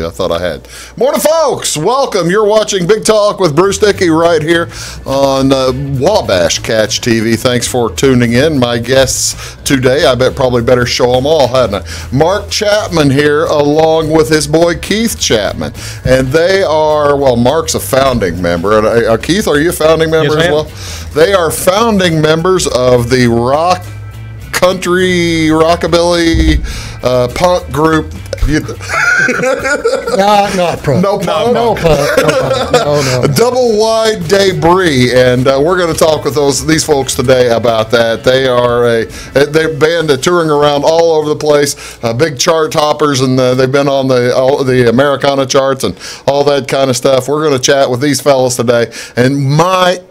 I thought I had. Morning, folks. Welcome. You're watching Big Talk with Bruce Dickey right here on Wabash Catch TV. Thanks for tuning in. My guests today, I bet probably better show them all, hadn't I? Mark Chapman here, along with his boy Keith Chapman. And they are, well, Mark's a founding member. And Keith, are you a founding member as well? They are founding members of the rock, country, rockabilly, punk group. Not punk. No punk? No punk. No. Doublewide Debris, and we're going to talk with these folks today about that. They are a band that touring around all over the place, big chart toppers, and they've been on the Americana charts and all that kind of stuff. We're going to chat with these fellas today, and might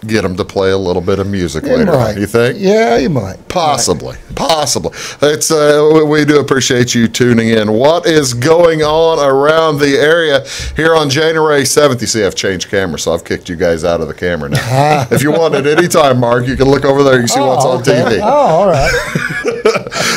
get them to play a little bit of music later on, you think? Yeah, you might. Possibly. It's we do appreciate you tuning in. What is going on around the area here on January 7th? You see, I've changed cameras, so I've kicked you guys out of the camera now. If you want at any time, Mark, you can look over there. You can see what's on TV. Oh, all right.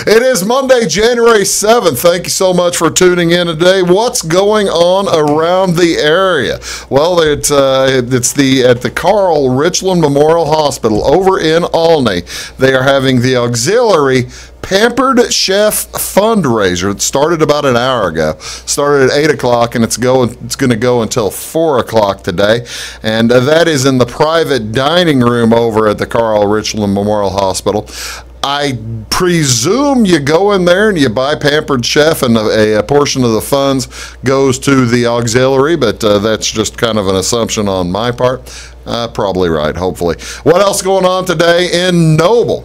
It is Monday, January 7th. Thank you so much for tuning in today. What's going on around the area? Well, it's at the Carl Richland Memorial Hospital over in Olney. They are having the auxiliary Pampered Chef fundraiser. It started about an hour ago. Started at 8 o'clock, and it's going to go until 4 o'clock today. And that is in the private dining room over at the Carl Richland Memorial Hospital. I presume you go in there and you buy Pampered Chef, and a portion of the funds goes to the auxiliary, but that's just kind of an assumption on my part. Probably right, hopefully. What else going on today in Noble?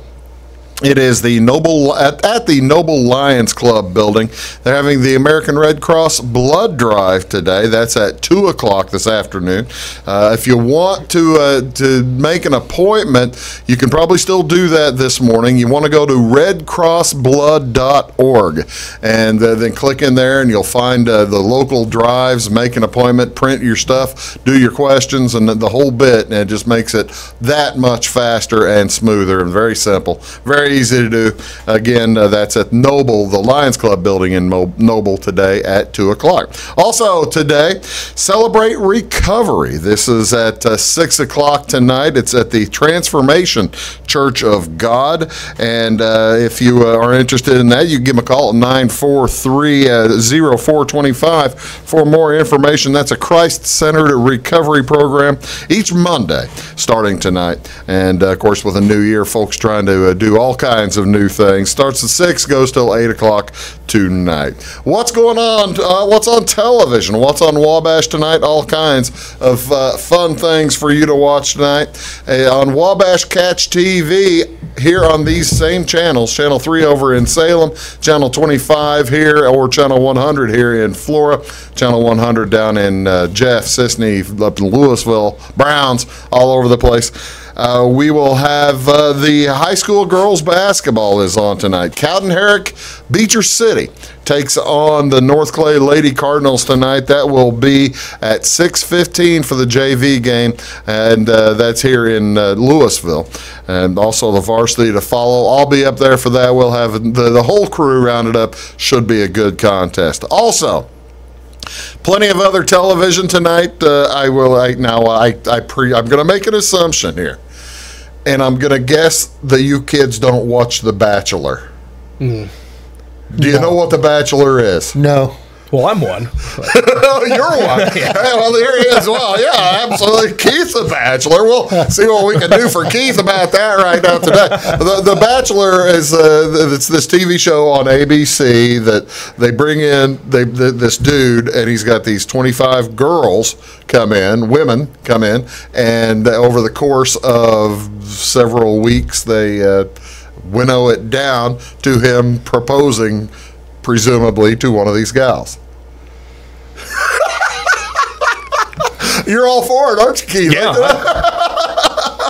It is the Noble at the Noble Lions Club building. They're having the American Red Cross blood drive today. That's at 2 o'clock this afternoon. If you want to make an appointment, you can probably still do that this morning. You want to go to redcrossblood.org and then click in there, and you'll find the local drives. Make an appointment, print your stuff, do your questions, and the whole bit. And it just makes it that much faster and smoother and very simple. Very easy to do. Again, that's at Noble, the Lions Club building in Noble today at 2 o'clock. Also today, Celebrate Recovery. This is at 6 o'clock tonight. It's at the Transformation Church of God. And if you are interested in that, you can give them a call at 943-0425 for more information. That's a Christ-centered recovery program each Monday starting tonight. And, of course, with a new year, folks trying to do all kinds of new things. Starts at 6, goes till 8 o'clock tonight. What's going on? What's on television? What's on Wabash tonight? All kinds of fun things for you to watch tonight. On Wabash Catch TV, here on these same channels, Channel 3 over in Salem, Channel 25 here, or Channel 100 here in Flora, Channel 100 down in Jeff, Sisney, up in Louisville, Browns, all over the place. We will have the high school girls basketball is on tonight. Cowden Herrick Beecher City takes on the North Clay Lady Cardinals tonight. That will be at 6:15 for the JV game, and that's here in Louisville. And also the varsity to follow. I'll be up there for that. We'll have the whole crew rounded up. Should be a good contest. Also, plenty of other television tonight. I'm going to make an assumption here, and I'm going to guess that you kids don't watch The Bachelor. Do you know what The Bachelor is? No. Well, I'm one. You're one. Yeah. Well, there he is. Well, yeah, absolutely. Keith's a bachelor. We'll see what we can do for Keith about that right now today. The Bachelor is it's this TV show on ABC that they bring in this dude, and he's got these 25 girls women come in, and over the course of several weeks, they winnow it down to him proposing, presumably, to one of these gals. You're all for it, aren't you, Keith? Yeah.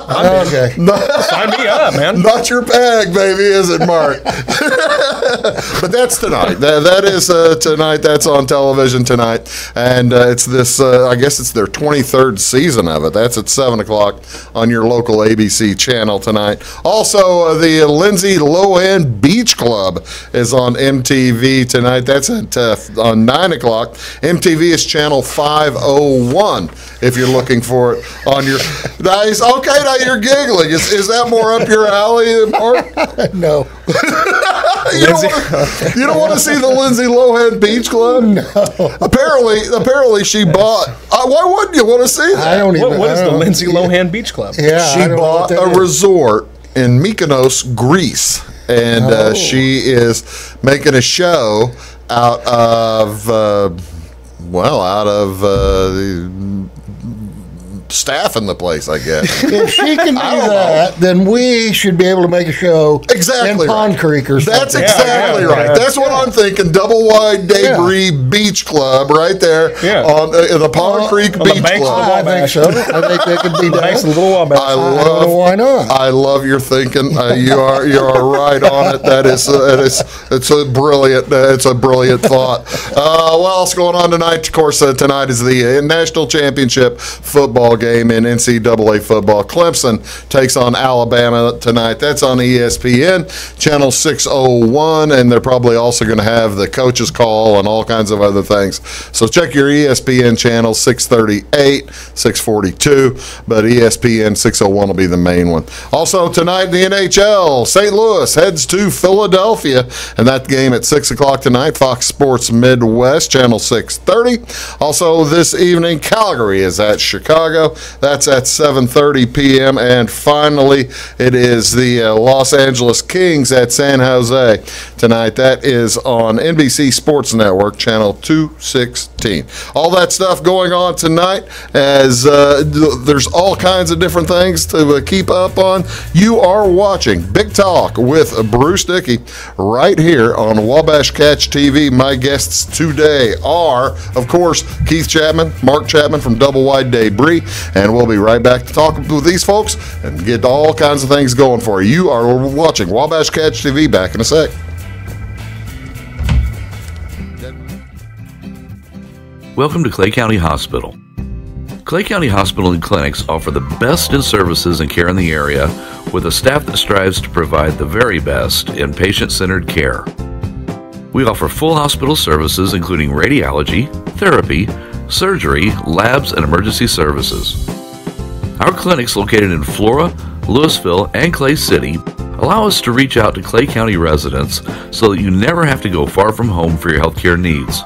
Okay. Sign me up, man. Not your bag, baby, is it, Mark? But that's tonight. That is tonight. That's on television tonight. And it's this, I guess it's their 23rd season of it. That's at 7 o'clock on your local ABC channel tonight. Also, the Lindsay Lohan Beach Club is on MTV tonight. That's at on 9 o'clock. MTV is channel 501 if you're looking for it on your... Nice. Okay, now you're giggling. Is that more up your alley, Mark? No. You don't want to see the Lindsay Lohan Beach Club? No. Apparently she bought... why wouldn't you want to see that? I don't even... What is the Lindsay Lohan Beach Club? Yeah, She bought a resort in Mykonos, Greece. And she is making a show out of... staff in the place, I guess. If she can do that, then we should be able to make a show Exactly in Pond right. Creek or something. That's exactly right. That's what I'm thinking. Doublewide Debris Beach Club right there on the Pond Creek Beach Club. I think so. I think they could be done. Thanks, Little Wabash. I don't love. know why not. I love your thinking. You are right on it. It's a brilliant thought. What else going on tonight? Of course, tonight is the National Championship football game in NCAA football. Clemson takes on Alabama tonight. That's on ESPN, channel 601, and they're probably also going to have the coach's call and all kinds of other things. So check your ESPN channel 638, 642, but ESPN 601 will be the main one. Also tonight, the NHL, St. Louis heads to Philadelphia, and that game at 6 o'clock tonight, Fox Sports Midwest, channel 630. Also this evening, Calgary is at Chicago. That's at 7:30 p.m. And finally, it is the Los Angeles Kings at San Jose tonight. That is on NBC Sports Network, channel 216. All that stuff going on tonight, as there's all kinds of different things to keep up on. You are watching Big Talk with Bruce Dickey right here on Wabash Catch TV. My guests today are, of course, Keith Chapman, Mark Chapman from Doublewide Debris, and we'll be right back to talk with these folks and get all kinds of things going for you. You are watching Wabash Catch TV. Back in a sec. Welcome to Clay County Hospital. Clay County Hospital and Clinics offer the best in services and care in the area with a staff that strives to provide the very best in patient-centered care. We offer full hospital services including radiology, therapy, surgery, labs, and emergency services. Our clinics located in Flora, Louisville, and Clay City allow us to reach out to Clay County residents so that you never have to go far from home for your healthcare needs.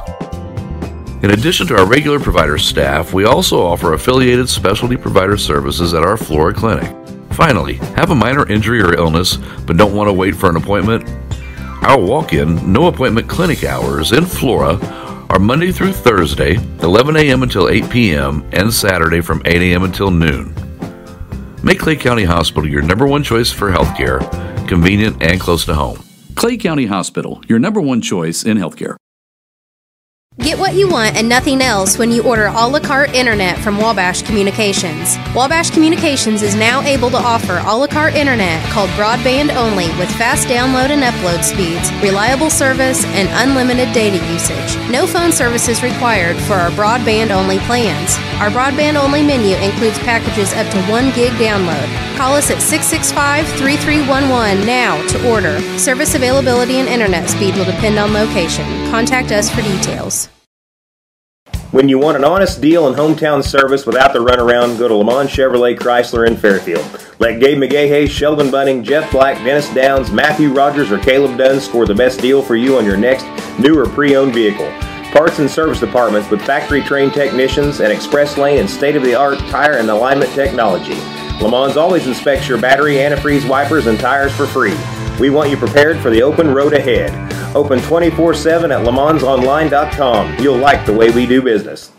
In addition to our regular provider staff, we also offer affiliated specialty provider services at our Flora clinic. Finally, have a minor injury or illness but don't want to wait for an appointment? Our walk-in, no-appointment clinic hours in Flora are Monday through Thursday, 11 a.m. until 8 p.m., and Saturday from 8 a.m. until noon. Make Clay County Hospital your number one choice for healthcare, convenient and close to home. Clay County Hospital, your number one choice in healthcare. Get what you want and nothing else when you order a la carte internet from Wabash Communications. Wabash Communications is now able to offer a la carte internet called broadband only with fast download and upload speeds, reliable service, and unlimited data usage. No phone service is required for our broadband only plans. Our broadband only menu includes packages up to 1 gig download. Call us at 665-3311 now to order. Service availability and internet speed will depend on location. Contact us for details. When you want an honest deal and hometown service without the runaround, go to Lamont Chevrolet Chrysler in Fairfield. Let Gabe McGahey, Sheldon Bunning, Jeff Black, Dennis Downs, Matthew Rogers, or Caleb Dunn score the best deal for you on your next new or pre-owned vehicle. Parts and service departments with factory-trained technicians and express lane and state-of-the-art tire and alignment technology. Lamont always inspects your battery, antifreeze, wipers, and tires for free. We want you prepared for the open road ahead. Open 24/7 at LeMansOnline.com. You'll like the way we do business.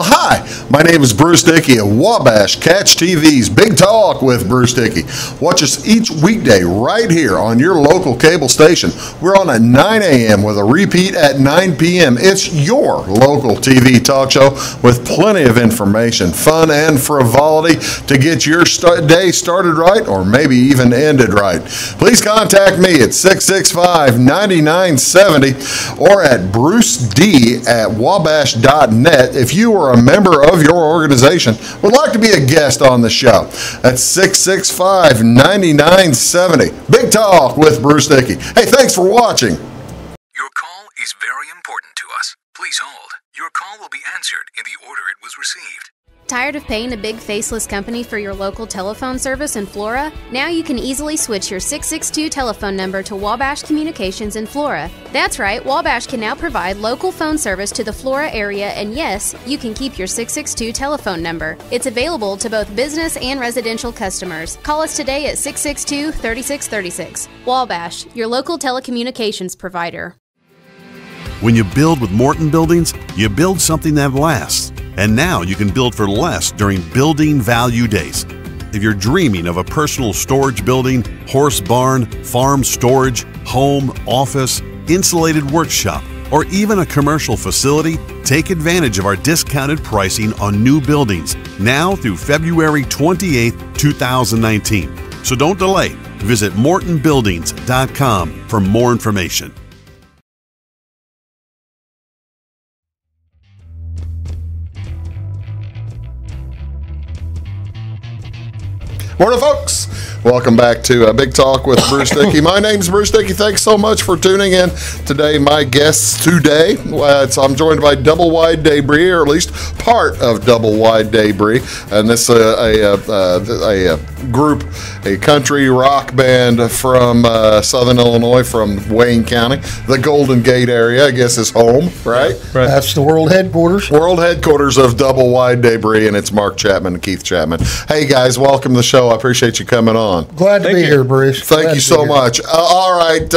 Hi, my name is Bruce Dickey of Wabash Catch TV's Big Talk with Bruce Dickey. Watch us each weekday right here on your local cable station. We're on at 9 a.m. with a repeat at 9 p.m. It's your local TV talk show with plenty of information, fun, and frivolity to get your day started right or maybe even ended right. Please contact me at 665-9970 or at bruced@wabash.net if you are a member of your organization would like to be a guest on the show. That's 665-9970. Big Talk with Bruce Dickey. Hey, thanks for watching. Your call is very important to us. Please hold. Your call will be answered in the order it was received. Tired of paying a big faceless company for your local telephone service in Flora? Now you can easily switch your 662 telephone number to Wabash Communications in Flora. That's right, Wabash can now provide local phone service to the Flora area, and yes, you can keep your 662 telephone number. It's available to both business and residential customers. Call us today at 662-3636. Wabash, your local telecommunications provider. When you build with Morton Buildings, you build something that lasts. And now you can build for less during Building Value Days. If you're dreaming of a personal storage building, horse barn, farm storage, home, office, insulated workshop, or even a commercial facility, take advantage of our discounted pricing on new buildings now through February 28, 2019. So don't delay. Visit mortonbuildings.com for more information. Morning, folks. Welcome back to Big Talk with Bruce Dickey. My name's Bruce Dickey. Thanks so much for tuning in today. My guests today, I'm joined by Doublewide Debris, or at least part of Doublewide Debris, and this a group, a country rock band from Southern Illinois, from Wayne County, the Golden Gate area. I guess is home, right? Right. That's the world headquarters. World headquarters of Doublewide Debris, and it's Mark Chapman and Keith Chapman. Hey guys, welcome to the show. I appreciate you coming on. Glad to be here, Bruce. Thank you so much. All right,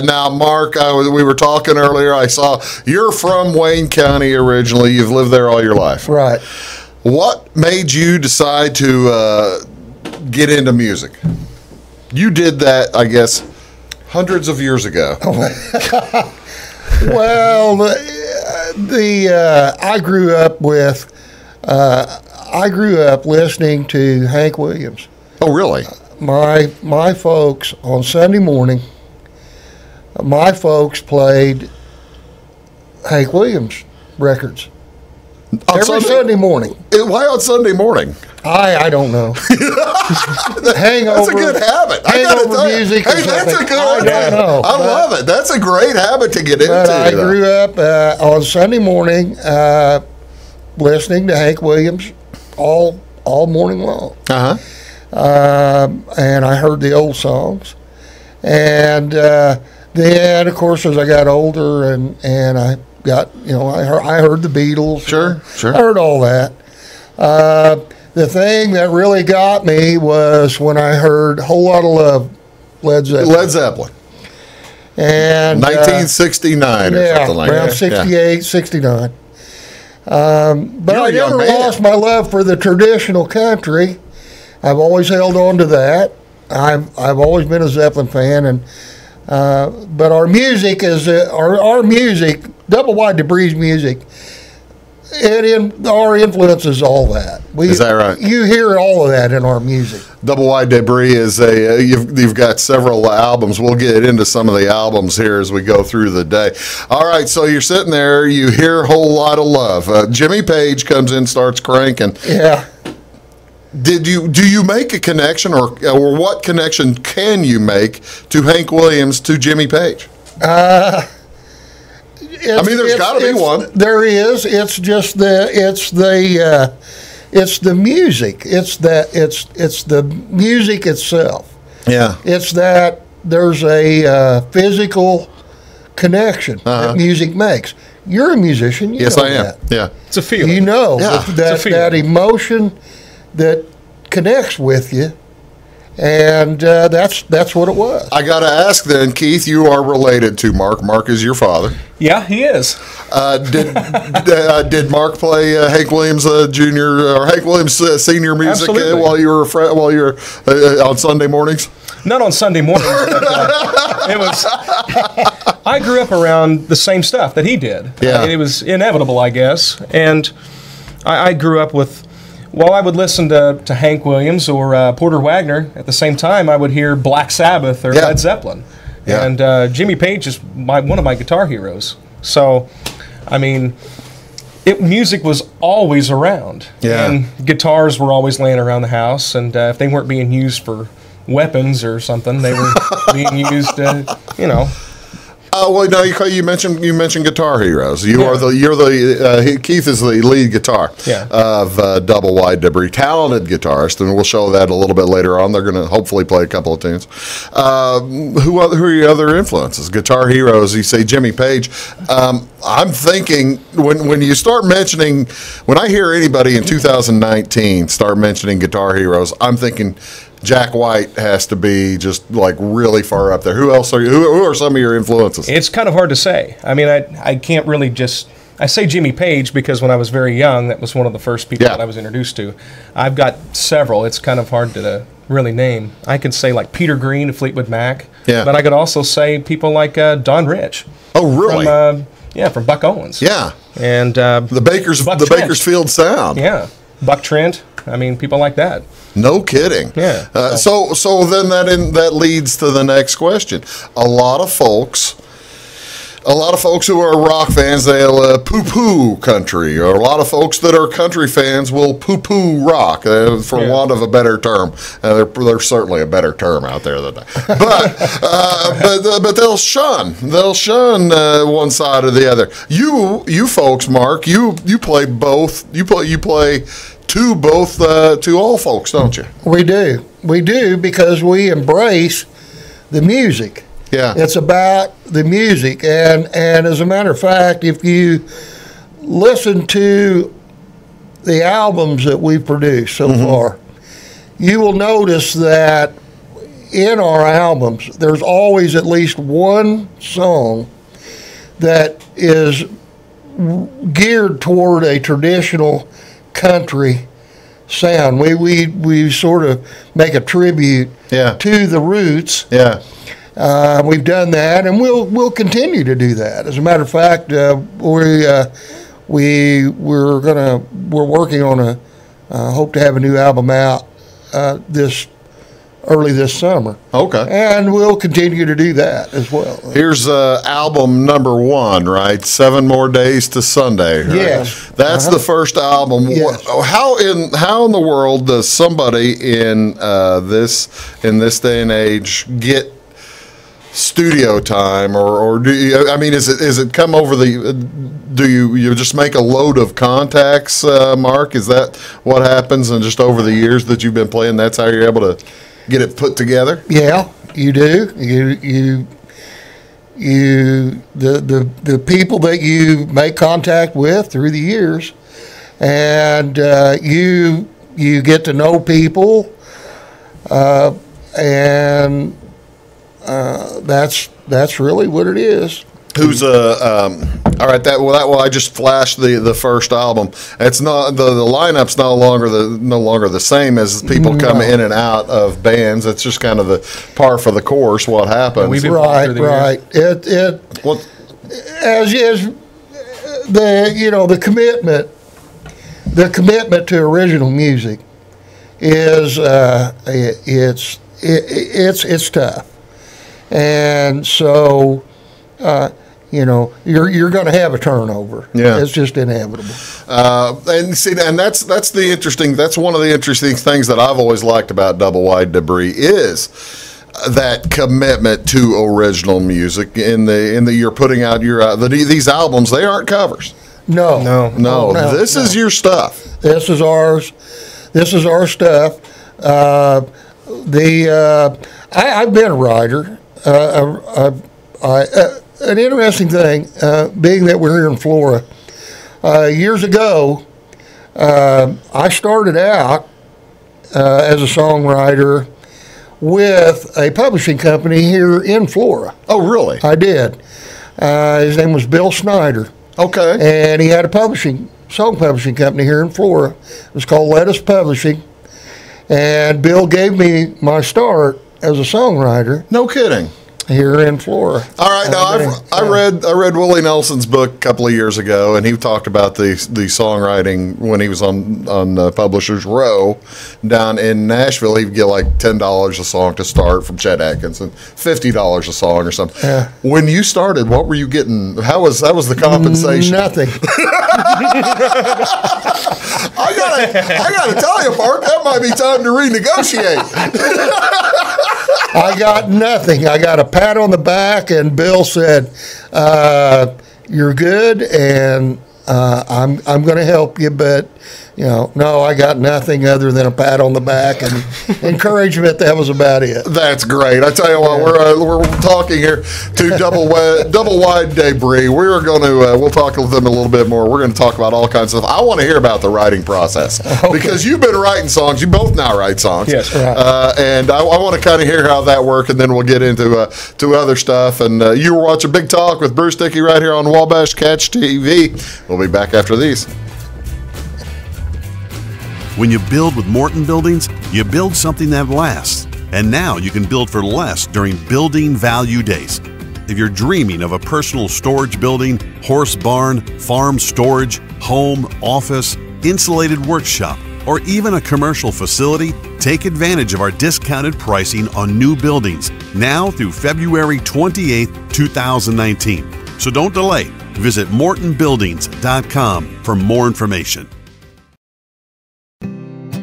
now Mark, we were talking earlier. I saw you're from Wayne County originally. You've lived there all your life. Right. What made you decide to get into music? You did that, I guess, hundreds of years ago. Well, I grew up listening to Hank Williams. Oh, really? My folks on Sunday morning, my folks played Hank Williams records every Sunday morning. Why on Sunday morning? I don't know. Hangover. That's a good habit. Hangover music. Hey, that's a good. I don't know. I love it. That's a great habit to get into. But I grew up on Sunday morning listening to Hank Williams all morning long. And I heard the old songs. And then, of course, as I got older and I got, I heard the Beatles. Sure. I heard all that. The thing that really got me was when I heard Whole Lot of Love, Led Zeppelin. And 1969 or something like around that. 68, 69. But You're I a young never man. lost my love for the traditional country. I've always held on to that. I've always been a Zeppelin fan, and but our music is our music, Doublewide Debris music. Our influence is all that. Is that right? You hear all of that in our music. Doublewide Debris is you've got several albums. We'll get into some of the albums here as we go through the day. All right, so you're sitting there, you hear a Whole Lot of Love. Jimmy Page comes in, starts cranking. Yeah. Do you make a connection, or what connection can you make to Hank Williams to Jimmy Page? There's got to be one. There is. It's just it's the music. It's the music itself. Yeah. It's that there's a physical connection that music makes. You're a musician. You yes, know I am. That. Yeah. It's a feeling. You know Yeah. that emotion that connects with you, and that's what it was. I got to ask then, Keith, you are related to Mark. Mark is your father. Yeah, he is. Did Mark play Hank Williams Jr. or Hank Williams Senior music Absolutely. while you were on Sunday mornings? Not on Sunday mornings. But, it was. I grew up around the same stuff that he did. Yeah. It was inevitable, I guess. And I grew up with. While I would listen to Hank Williams or Porter Wagner, at the same time I would hear Black Sabbath or Led Zeppelin. Yeah. And Jimmy Page is one of my guitar heroes. So, I mean, music was always around. Yeah. And guitars were always laying around the house. And if they weren't being used for weapons or something, they were being used, Well, no, you mentioned guitar heroes. Keith is the lead guitar of Doublewide Debris, talented guitarist, and we'll show that a little bit later on. They're going to hopefully play a couple of tunes. Who are your other influences? Guitar heroes. You say Jimmy Page. I'm thinking when you start mentioning, when I hear anybody in 2019 start mentioning guitar heroes, I'm thinking Jack White has to be just like really far up there. Who else are you? Who are some of your influences? It's kind of hard to say. I mean, I can't really just. I say Jimmy Page because when I was very young, that was one of the first people that I was introduced to. I've got several. It's kind of hard to really name. I could say like Peter Green of Fleetwood Mac. Yeah. But I could also say people like Don Rich. Oh, really? From Buck Owens. Yeah. And the Bakersfield Sound. Yeah. Buck Trent. I mean, people like that. No kidding. Yeah. So then that leads to the next question. A lot of folks who are rock fans, they'll poo-poo country, or a lot of folks that are country fans will poo-poo rock, for want of a better term. There's certainly a better term out there than that. But they'll shun one side or the other. You folks, Mark, you play both. You play to all folks, don't you? We do because we embrace the music. Yeah. It's about the music. And as a matter of fact, if you listen to the albums that we've produced so far, you will notice that in our albums, there's always at least one song that is geared toward a traditional country sound. We sort of make a tribute to the roots. Yeah. We've done that, and we'll continue to do that. As a matter of fact, we're working on hope to have a new album out early this summer. Okay. And we'll continue to do that as well. Here's album number 1, right? 7 More Days to Sunday. Right? Yes. That's the first album. Yes. How in the world does somebody in this day and age get studio time, or do you, I mean, is it come over do you just make a load of contacts, Mark? Is that what happens, and just over the years that you've been playing, that's how you're able to get it put together? Yeah, you do. The people that you make contact with through the years, and you get to know people, and that's really what it is. Who's all right? I just flashed the first album. It's not the lineup's no longer the same as people come in and out of bands. It's just kind of the par for the course. What happens? Right. The commitment to original music is it's tough. And so, you're going to have a turnover. Yeah, it's just inevitable. And that's one of the interesting things that I've always liked about Doublewide Debris is that commitment to original music. In the you're putting out these albums, they aren't covers. No. This is your stuff. This is ours. This is our stuff. I've been a writer. An interesting thing, being that we're here in Florida, years ago, I started out as a songwriter with a publishing company here in Flora. Oh, really? I did. His name was Bill Snyder. Okay. And he had a song publishing company here in Flora. It was called Let Us Publishing. And Bill gave me my start as a songwriter. No kidding. Here in Flora. All right, now I read Willie Nelson's book a couple of years ago, and he talked about the songwriting when he was on Publishers Row down in Nashville. He'd get like $10 a song to start from Chet Atkins and $50 a song or something. Yeah. When you started, what were you getting? How was the compensation? Nothing. I gotta tell you, Mark, that might be time to renegotiate. I got nothing. I got a pat on the back, and Bill said, "You're good, and I'm going to help you." But no, I got nothing other than a pat on the back and encouragement. That was about it. That's great. I tell you what, we're talking here to Doublewide Debris. We'll talk with them a little bit more. We're going to talk about all kinds of stuff. I want to hear about the writing process because you've been writing songs. You both now write songs. Yes. Right. And I want to kind of hear how that works, and then we'll get into to other stuff. And you were watching Big Talk with Bruce Dickey right here on Wabash Catch TV. We'll be back after these. When you build with Morton Buildings, you build something that lasts. And now you can build for less during Building Value Days. If you're dreaming of a personal storage building, horse barn, farm storage, home, office, insulated workshop, or even a commercial facility, take advantage of our discounted pricing on new buildings now through February 28, 2019. So don't delay. Visit mortonbuildings.com for more information.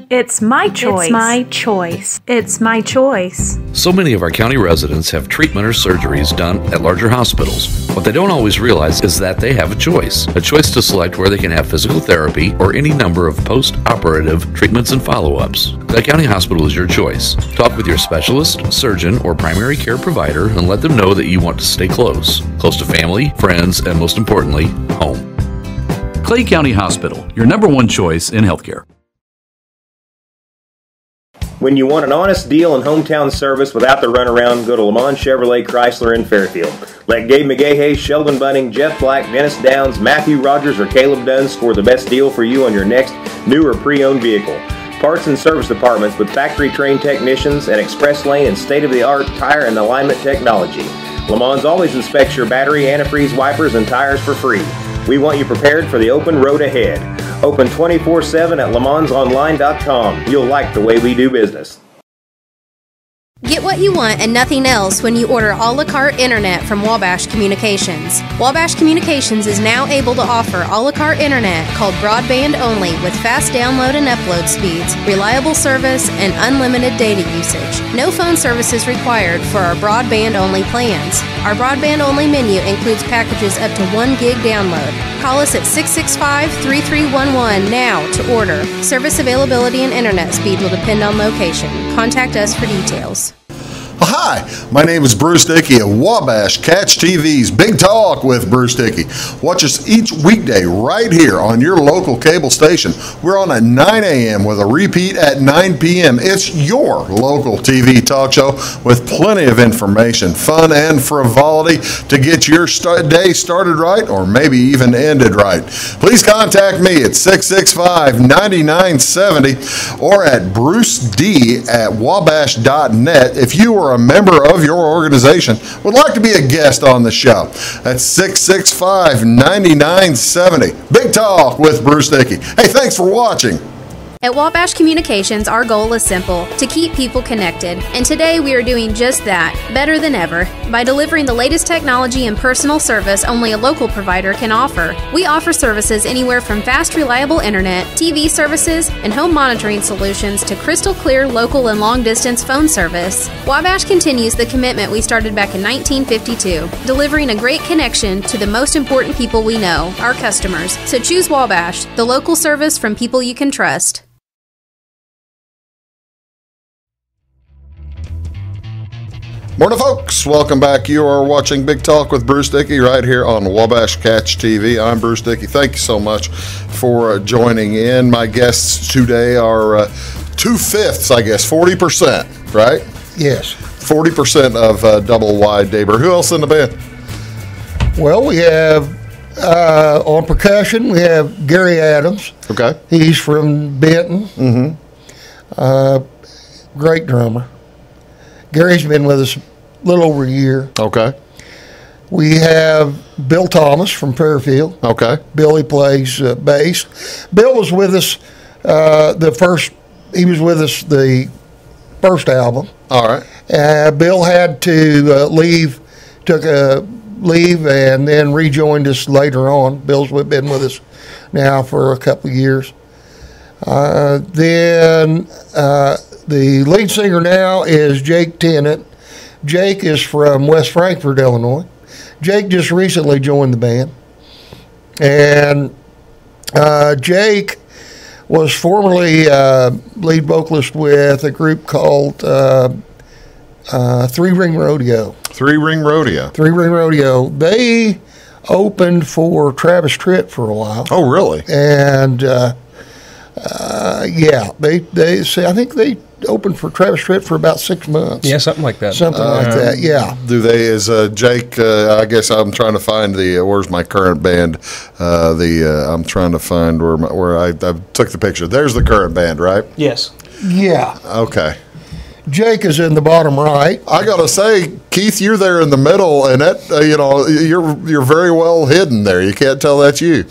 It's my choice. It's my choice. It's my choice. So many of our county residents have treatment or surgeries done at larger hospitals. What they don't always realize is that they have a choice to select where they can have physical therapy or any number of post-operative treatments and follow-ups. Clay County Hospital is your choice. Talk with your specialist, surgeon, or primary care provider and let them know that you want to stay close to family, friends, and most importantly, home. Clay County Hospital, your #1 choice in healthcare. When you want an honest deal and hometown service without the runaround, go to Lamont Chevrolet Chrysler in Fairfield. Let Gabe McGahey, Sheldon Bunning, Jeff Black, Dennis Downs, Matthew Rogers, or Caleb Dunn score the best deal for you on your next new or pre-owned vehicle. Parts and service departments with factory-trained technicians and express lane and state-of-the-art tire and alignment technology. Lamont's always inspects your battery, antifreeze, wipers, and tires for free. We want you prepared for the open road ahead. Open 24/7 at LaMonsOnline.com. You'll like the way we do business. Get what you want and nothing else when you order a la carte internet from Wabash Communications. Wabash Communications is now able to offer a la carte internet called broadband only with fast download and upload speeds, reliable service, and unlimited data usage. No phone services required for our broadband only plans. Our broadband only menu includes packages up to 1 gig download. Call us at 665-3311 now to order. Service availability and internet speed will depend on location. Contact us for details. Hi, my name is Bruce Dickey of Wabash Catch TV's Big Talk with Bruce Dickey. Watch us each weekday right here on your local cable station. We're on at 9 a.m. with a repeat at 9 p.m. It's your local TV talk show with plenty of information, fun, and frivolity to get your day started right or maybe even ended right. Please contact me at 665-9970 or at bruced@wabash.net if you are a member of your organization would like to be a guest on the show. That's 665-9970. Big Talk with Bruce Dickey. Hey, thanks for watching. At Wabash Communications, our goal is simple: to keep people connected. And today we are doing just that, better than ever, by delivering the latest technology and personal service only a local provider can offer. We offer services anywhere from fast, reliable internet, TV services, and home monitoring solutions to crystal clear local and long-distance phone service. Wabash continues the commitment we started back in 1952, delivering a great connection to the most important people we know, our customers. So choose Wabash, the local service from people you can trust. Morning, folks. Welcome back. You are watching Big Talk with Bruce Dickey right here on Wabash Catch TV. I'm Bruce Dickey. Thank you so much for joining in. My guests today are 2/5, I guess, 40%, right? Yes. 40% of Doublewide Debris. Who else in the band? Well, we have on percussion, we have Gary Adams. Okay. He's from Benton. Great drummer. Gary's been with us a little over a year. Okay. We have Bill Thomas from Fairfield. Okay. Billy plays bass. Bill was with us he was with us the first album. All right. Bill had to leave, took a leave, and then rejoined us later on. Bill's been with us now for a couple of years. Then the lead singer now is Jake Tennant. Jake is from West Frankfort, Illinois. Jake just recently joined the band. And Jake was formerly lead vocalist with a group called Three Ring Rodeo. Three Ring Rodeo. They opened for Travis Tritt for a while. Oh, really? And they say, I think they opened for Travis Tritt for about 6 months. Yeah, something like that. Something like that, yeah. Do they, is Jake, I guess I'm trying to find where's my current band? I'm trying to find where I took the picture. There's the current band, right? Yes. Yeah. Okay. Jake is in the bottom right. I gotta say, Keith, you're there in the middle, and that you're very well hidden there. You can't tell that's you.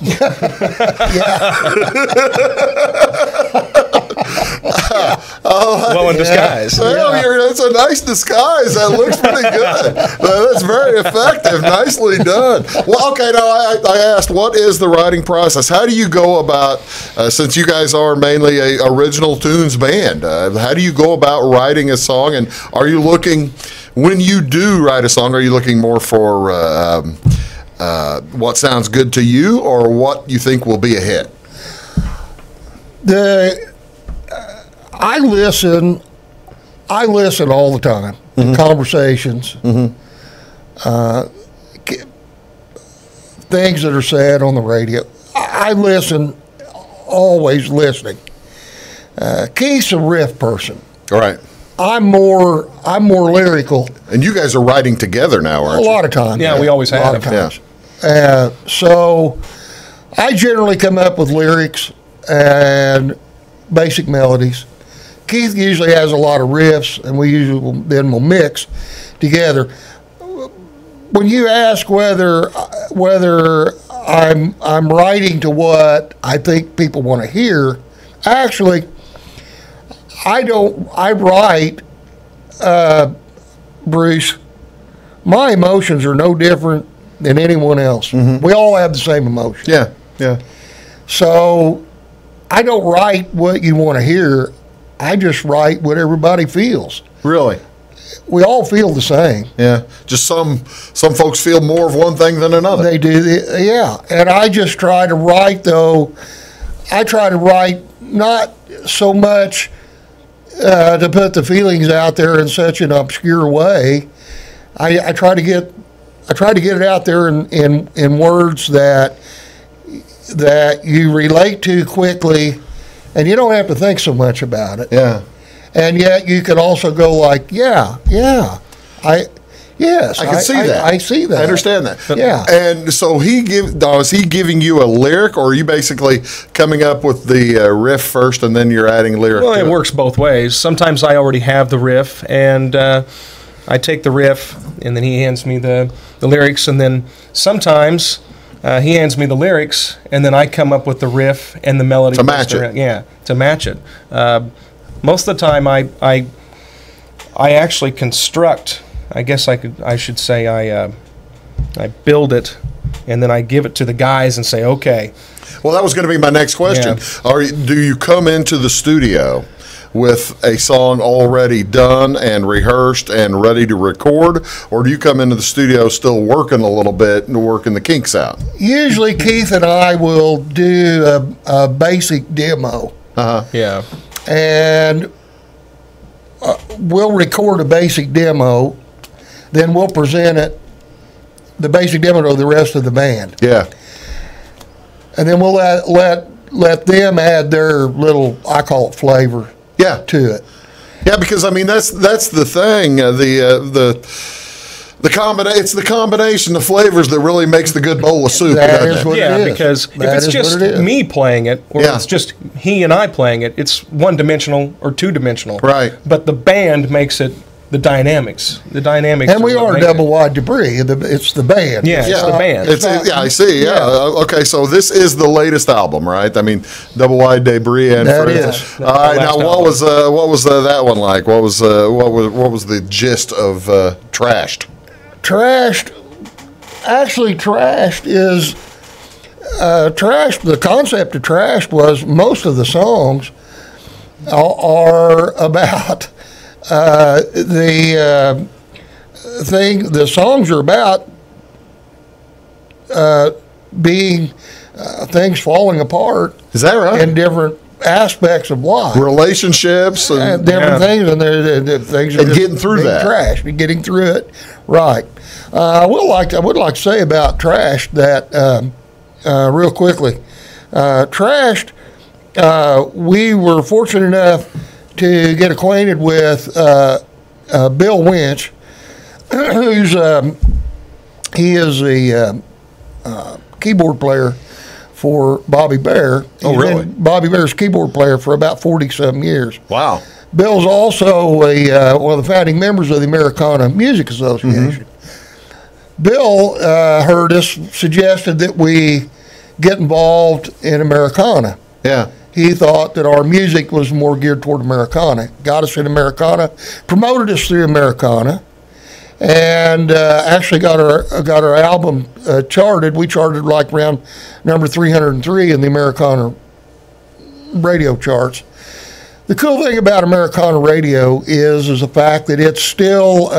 Well in disguise. Well, that's a nice disguise. That looks pretty good. That's very effective. Nicely done. Well, okay, now I asked, what is the writing process? How do you go about, since you guys are mainly a original tunes band, how do you go about writing a song? And are you looking, when you do write a song, are you looking more for what sounds good to you or what you think will be a hit? I listen all the time to conversations, things that are said on the radio. I listen, always listening. Keith's a riff person. All right. I'm more lyrical. And you guys are writing together now, aren't you? A lot of times. Yeah, we always have. A lot of times. Yeah. So I generally come up with lyrics and basic melodies. Keith usually has a lot of riffs, and we usually will mix together. When you ask whether I'm writing to what I think people want to hear, actually, I write, Bruce, my emotions are no different than anyone else. We all have the same emotions. Yeah. So I don't write what you want to hear. I just write what everybody feels. Really? We all feel the same. Yeah. Just some folks feel more of one thing than another. They do, yeah. And I just try to write, though. I try to write not so much to put the feelings out there in such an obscure way. I try to get it out there in words that you relate to quickly, and you don't have to think so much about it. Yeah. And yet you can also go like, I can see that. I see that. I understand that. Yeah. And so is he giving you a lyric, or are you basically coming up with the riff first and then you're adding lyric? Well, it works both ways. Sometimes I already have the riff, and I take the riff, and then he hands me the lyrics, and then sometimes he hands me the lyrics, and then I come up with the riff and the melody to match it. Yeah, to match it. Most of the time, I actually construct. I guess I should say I build it, and then I give it to the guys and say, okay. Well, that was going to be my next question. Yeah. Do you come into the studio with a song already done and rehearsed and ready to record, or do you come into the studio still working a little bit and working the kinks out? Usually Keith and I will do a basic demo. Yeah. And we'll record a basic demo, then we'll present the basic demo to the rest of the band. Yeah. And then we'll let them add their little, I call it flavor, to it. Yeah, because I mean that's the thing. It's the combination, the flavors that really makes the good bowl of soup. That is what it is. Because if That it's is just what it is. me playing it, or it's just he and I playing it, it's one-dimensional or two-dimensional. Right. But the band makes it the dynamics. The dynamics. And we what are make it. Doublewide Debris. It's the band. Yeah, it's the band. I see. Yeah. Okay. So this is the latest album, right? I mean, Doublewide Debris and That Friends. is. All right. Now, what was that one like? What was the gist of Trashed? Trashed is Trashed. The concept of Trashed was most of the songs are about the songs are about being things falling apart. Is that right? In different aspects of life, relationships and different things, and things are and just getting through being that. Trashed and getting through it. Right. I would like to say about Trashed that real quickly. Trashed. We were fortunate enough to get acquainted with Bill Winch, who's he is a keyboard player for Bobby Bear. Oh, really? Been Bobby Bear's keyboard player for about 40-some years. Wow. Bill's also one of the founding members of the Americana Music Association. Mm-hmm. Bill heard us, suggested that we get involved in Americana. Yeah. He thought that our music was more geared toward Americana. Got us in Americana, promoted us through Americana, and actually got our album charted. We charted like around number 303 in the Americana radio charts. The cool thing about Americana radio is the fact that it's still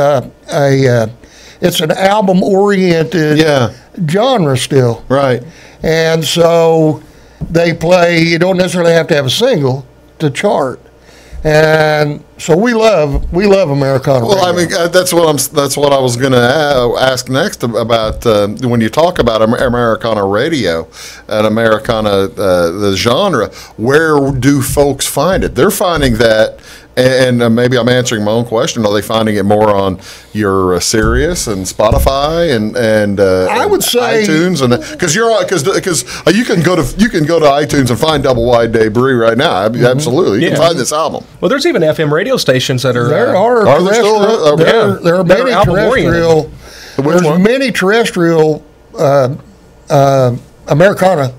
it's an album-oriented genre still. Right. And so they play, you don't necessarily have to have a single to chart. And so we love Americana radio. I mean, that's what I was going to ask next about when you talk about Americana radio and Americana, the genre. Where do folks find it? They're finding that, and maybe I'm answering my own question. Are they finding it more on your Sirius and Spotify and I would say iTunes and because you can go to iTunes and find Doublewide Debris right now. Absolutely, you can find this album. Well, there's even FM radio stations that are. There are many terrestrial. There's many terrestrial Americana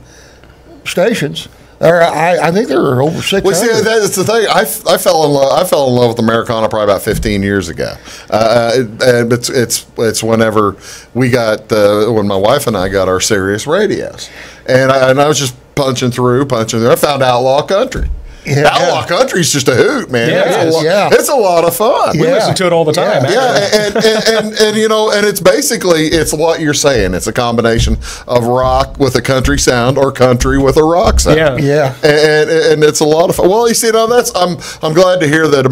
stations. I think there are over 600. Well, see, that's the thing. I fell in love with Americana probably about 15 years ago. And it's whenever we got when my wife and I got our Sirius radios, and I was just punching through. I found Outlaw Country. Yeah. Outlaw Country's just a hoot, man. It's a lot of fun. We listen to it all the time. And it's basically it's what you're saying. It's a combination of rock with a country sound or country with a rock sound. Yeah. And it's a lot of fun. Well, you see, now I'm glad to hear that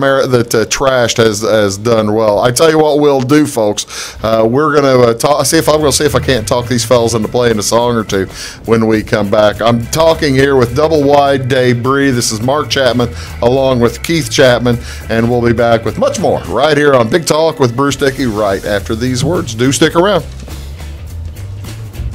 Trashed has done well. I tell you what we'll do, folks. We're gonna see if I can't talk these fellas into playing a song or two when we come back. I'm talking here with Doublewide Debris. This is Mark Chapman along with Keith Chapman, and we'll be back with much more right here on Big Talk with Bruce Dickey right after these words. Do stick around.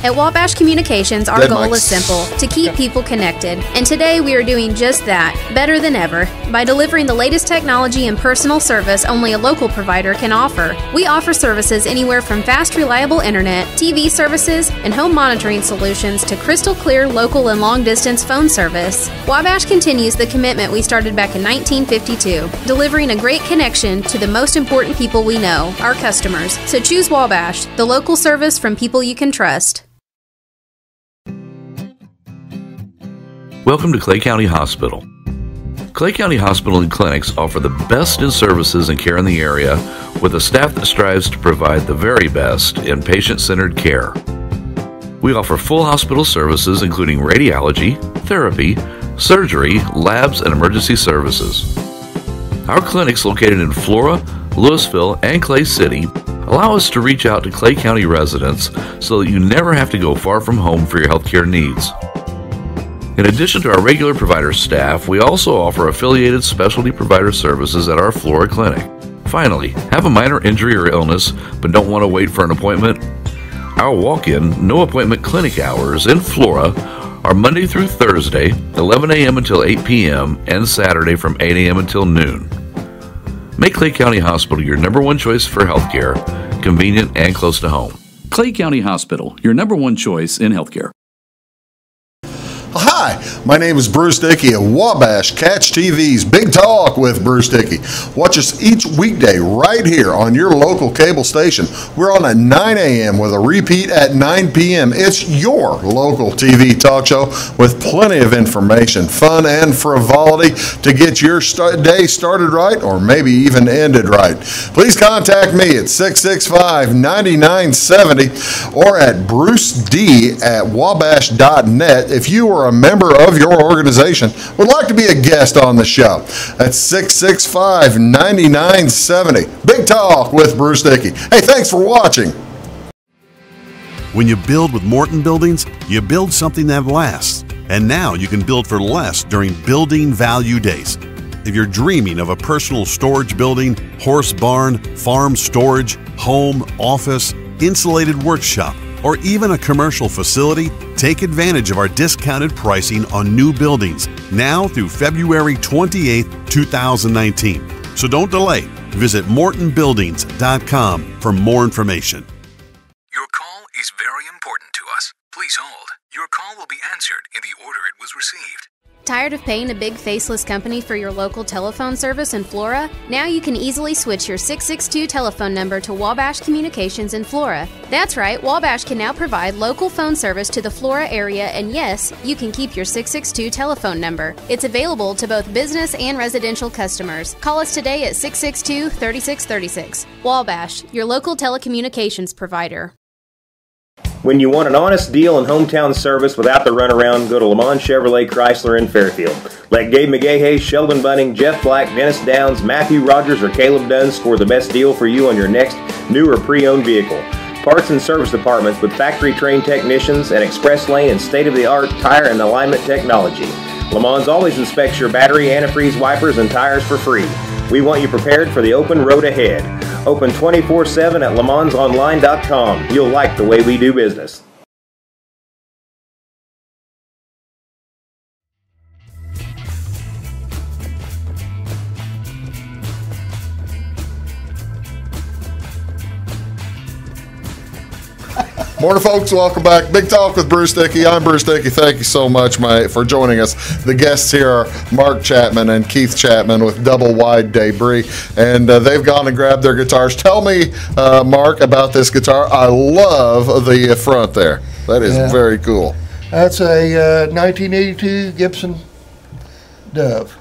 At Wabash Communications, our goal is simple, to keep people connected. And today we are doing just that, better than ever, by delivering the latest technology and personal service only a local provider can offer. We offer services anywhere from fast, reliable internet, TV services, and home monitoring solutions to crystal clear local and long-distance phone service. Wabash continues the commitment we started back in 1952, delivering a great connection to the most important people we know, our customers. So choose Wabash, the local service from people you can trust. Welcome to Clay County Hospital. Clay County Hospital and Clinics offer the best in services and care in the area with a staff that strives to provide the very best in patient-centered care. We offer full hospital services including radiology, therapy, surgery, labs, and emergency services. Our clinics located in Flora, Louisville, and Clay City allow us to reach out to Clay County residents so that you never have to go far from home for your healthcare needs. In addition to our regular provider staff, we also offer affiliated specialty provider services at our Flora clinic. Finally, have a minor injury or illness but don't want to wait for an appointment? Our walk-in, no-appointment clinic hours in Flora are Monday through Thursday, 11 a.m. until 8 p.m., and Saturday from 8 a.m. until noon. Make Clay County Hospital your number one choice for healthcare, convenient and close to home. Clay County Hospital, your number one choice in healthcare. Hi, my name is Bruce Dickey of Wabash Catch TV's Big Talk with Bruce Dickey. Watch us each weekday right here on your local cable station. We're on at 9 a.m. with a repeat at 9 p.m. It's your local TV talk show with plenty of information, fun, and frivolity to get your day started right or maybe even ended right. Please contact me at 665-9970 or at bruced@wabash.net if you are a member of your organization would like to be a guest on the show. That's 665-9970. Big Talk with Bruce Dickey. Hey, thanks for watching. When you build with Morton Buildings, you build something that lasts. And now you can build for less during Building Value Days. If you're dreaming of a personal storage building, horse barn, farm storage, home, office, insulated workshop, or even a commercial facility, take advantage of our discounted pricing on new buildings now through February 28, 2019. So don't delay. Visit mortonbuildings.com for more information. Your call is very important to us. Please hold. Your call will be answered in the order it was received. Tired of paying a big faceless company for your local telephone service in Flora? Now you can easily switch your 662 telephone number to Wabash Communications in Flora. That's right, Wabash can now provide local phone service to the Flora area, and yes, you can keep your 662 telephone number. It's available to both business and residential customers. Call us today at 662-3636. Wabash, your local telecommunications provider. When you want an honest deal in hometown service without the runaround, go to Lamont Chevrolet Chrysler in Fairfield. Let Gabe McGahey, Sheldon Bunning, Jeff Black, Dennis Downs, Matthew Rogers, or Caleb Dunn score the best deal for you on your next new or pre-owned vehicle. Parts and service departments with factory-trained technicians and express lane and state-of-the-art tire and alignment technology. Lamont always inspects your battery, antifreeze, wipers, and tires for free. We want you prepared for the open road ahead. Open 24/7 at LeMansOnline.com. You'll like the way we do business. Morning, folks. Welcome back. Big Talk with Bruce Dickey. I'm Bruce Dickey. Thank you so much, for joining us. The guests here are Mark Chapman and Keith Chapman with Doublewide Debris, and they've gone and grabbed their guitars. Tell me, Mark, about this guitar. I love the front there. That is very cool. That's a 1982 Gibson Dove.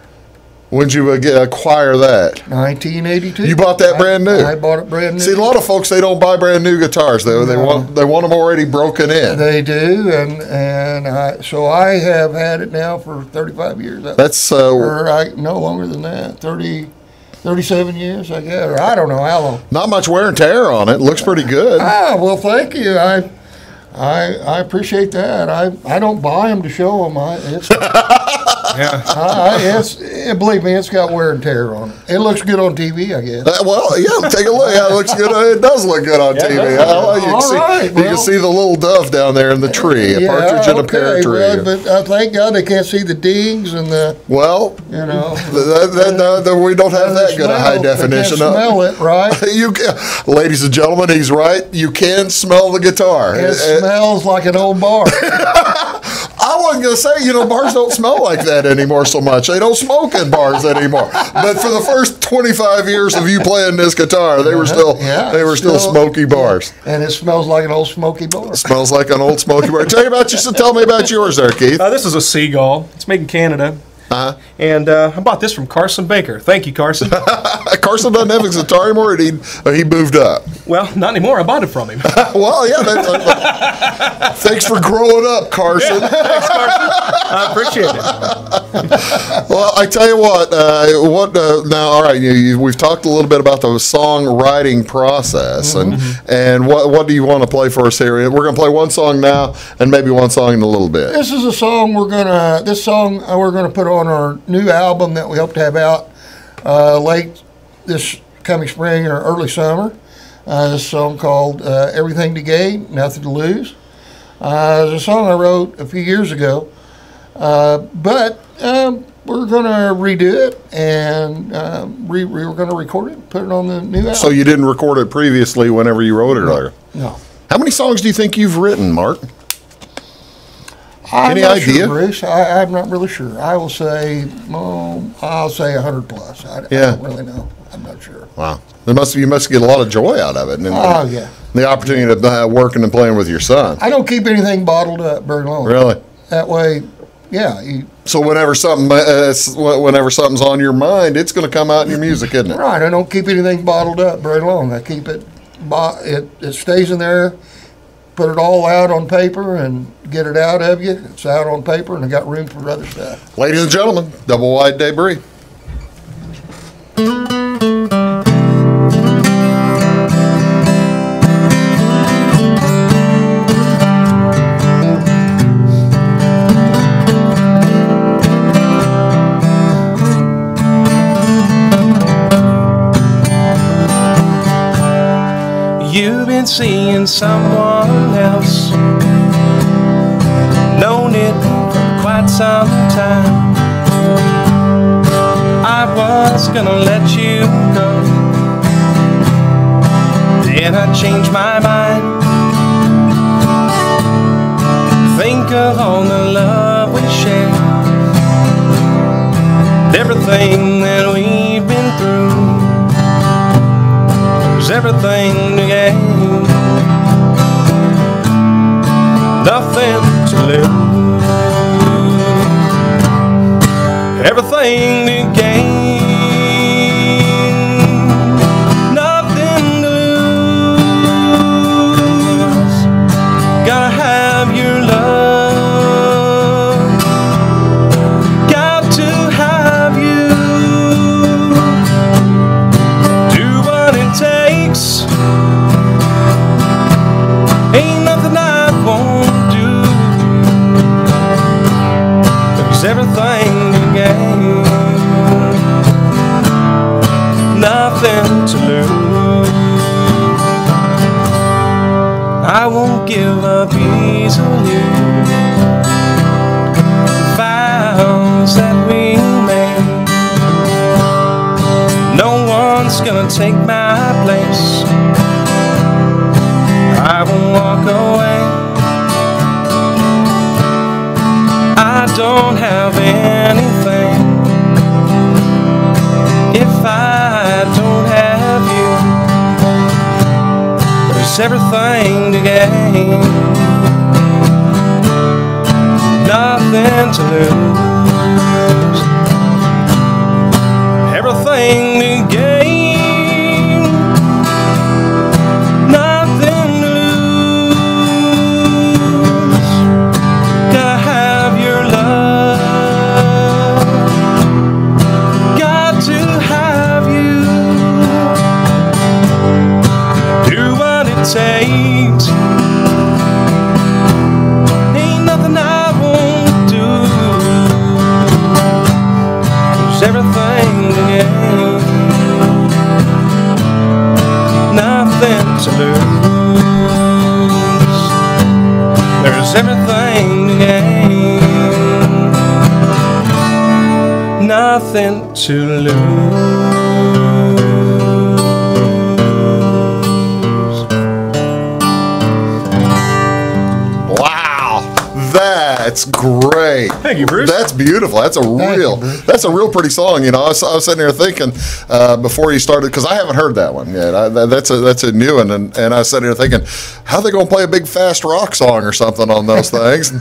When did you acquire that? 1982. You bought that brand new? I bought it brand new. See, a lot of folks, they don't buy brand new guitars. They want them already broken in. They do, so I have had it now for 35 years. That's no longer than that. 37 years, I guess, or I don't know how long. Not much wear and tear on it. Looks pretty good. Well, thank you. I appreciate that. I don't buy them to show them. Believe me, it's got wear and tear on it. It looks good on TV, I guess. Take a look. It looks good. It does look good on TV. You can see the little dove down there in the tree, a partridge in a pear tree. Well, but thank God they can't see the dings and the. Well, we don't have that good a high definition. They can smell it, right? Ladies and gentlemen, he's right. You can smell the guitar. It smells like an old bar. I wasn't going to say, bars don't smell like that anymore so much. They don't smoke in bars anymore. But for the first 25 years of you playing this guitar, they were still smoky bars. And it smells like an old smoky bar. Smells like an old smoky bar. Tell me about yours there, Keith. This is a Seagull. It's made in Canada. And I bought this from Carson Baker. Thank you, Carson. Carson doesn't have his guitar anymore, and he moved up. Well, not anymore. I bought it from him. Well, yeah. Thanks for growing up, Carson. Yeah, thanks, Carson. I appreciate it. Well, I tell you what. Now, all right. We've talked a little bit about the songwriting process, and what do you want to play for us here? We're going to play one song now, and maybe one song in a little bit. This is a song we're gonna put on our new album that we hope to have out late this coming spring or early summer. This song called "Everything to Gain, Nothing to Lose." It's a song I wrote a few years ago, but we're gonna redo it and we're gonna record it, and put it on the new album. So you didn't record it previously whenever you wrote it, or? No. How many songs do you think you've written, Mark? Any idea, sure, Bruce? I'm not really sure. I will say, I'll say 100 plus. I don't really know. I'm not sure. Wow, you must get a lot of joy out of it. And yeah. The opportunity to working and playing with your son. I don't keep anything bottled up very long. Really? That way, yeah. So whenever something's on your mind, it's going to come out in your music, isn't it? Right. I don't keep anything bottled up very long. I keep it. It stays in there. Put it all out on paper and get it out of you. It's out on paper, and I got room for other stuff. Ladies and gentlemen, Doublewide Debris. You've been seeing someone else, known it for quite some time. I was gonna let you go, then I changed my mind. Think of all the love we shared, everything that we've been through. There's everything to gain, nothing to lose. Everything to gain, nothing to lose. Gotta have your love, got to have you. Do what it takes, ain't nothing I won't do. There's everything to gain, nothing to lose. I won't give up easily. Vows that we made, no one's gonna take my place. I won't walk away. I don't have anything if I don't have you. There's everything to gain, nothing to lose. Everything to gain, nothing to lose. Gotta have your love, got to have you. Do what it takes, ain't nothing I won't do. There's everything to gain, nothing to lose. There's everything to gain, nothing to lose. Wow, that That's great. Thank you, Bruce. That's beautiful. That's a real pretty song. You know, I was sitting there thinking before you started, because I haven't heard that one yet. That's a new one, and I was sitting there thinking, how are they going to play a big fast rock song or something on those things? and